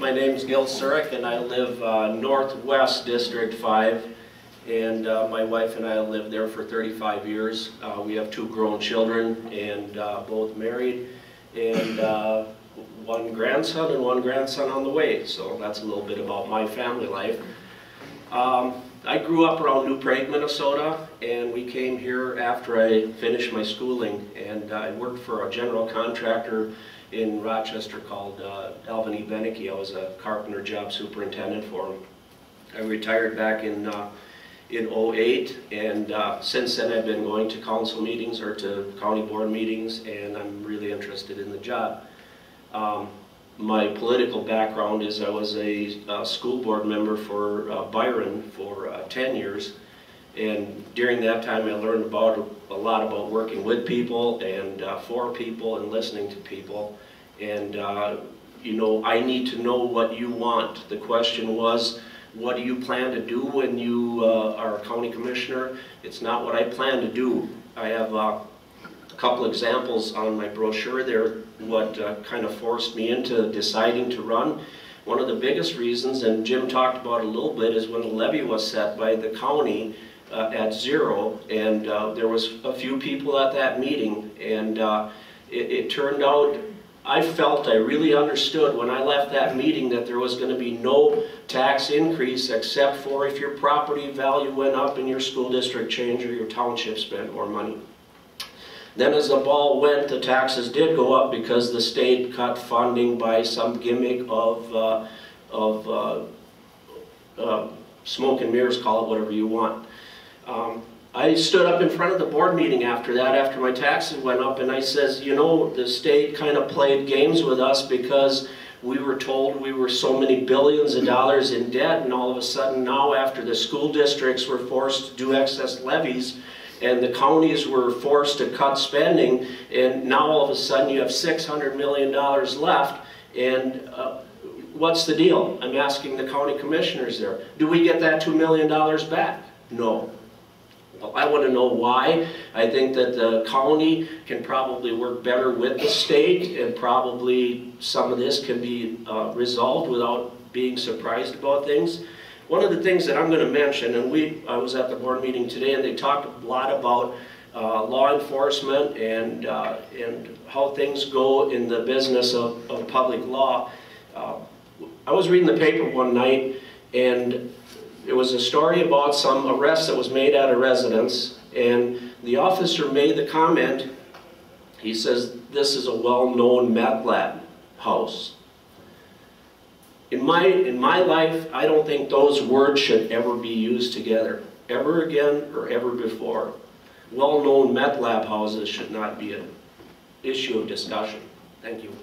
My name's Gil Sirek, and I live Northwest District 5, and my wife and I have lived there for 35 years. We have 2 grown children, and both married, and 1 grandson and 1 grandson on the way, so that's a little bit about my family life. I grew up around New Prague, Minnesota, and we came here after I finished my schooling, and I worked for a general contractor in Rochester called Alvin E. Beneke. I was a carpenter job superintendent for him. I retired back in '08, and since then I've been going to council meetings or to county board meetings, and I'm really interested in the job. My political background is I was a school board member for Byron for 10 years, and during that time I learned a lot about working with people and for people and listening to people. And you know, I need to know what you want. The question was, what do you plan to do when you are a county commissioner? It's not what I plan to do. I have a couple examples on my brochure there, what kind of forced me into deciding to run. One of the biggest reasons, and Jim talked about it a little bit, is when the levy was set by the county at 0, and there was a few people at that meeting, and it turned out I felt I really understood when I left that meeting that there was going to be no tax increase except for if your property value went up and your school district changed or your township spent more money. Then as the ball went, the taxes did go up because the state cut funding by some gimmick of smoke and mirrors, call it whatever you want. I stood up in front of the board meeting after that, after my taxes went up, and I says, you know, the state kind of played games with us because we were told we were so many billions of dollars in debt, and all of a sudden now, after the school districts were forced to do excess levies and the counties were forced to cut spending, and now all of a sudden you have $600 million left, and what's the deal? I'm asking the county commissioners there. Do we get that $2 million back? No. Well, I want to know why. I think that the county can probably work better with the state, and probably some of this can be resolved without being surprised about things. One of the things that I'm going to mention, and I was at the board meeting today, and they talked a lot about law enforcement and how things go in the business of public law. I was reading the paper one night, and it was a story about some arrest that was made at a residence, and the officer made the comment, he says, this is a well-known meth lab house. In my life, I don't think those words should ever be used together, ever again or ever before. Well-known meth lab houses should not be an issue of discussion. Thank you.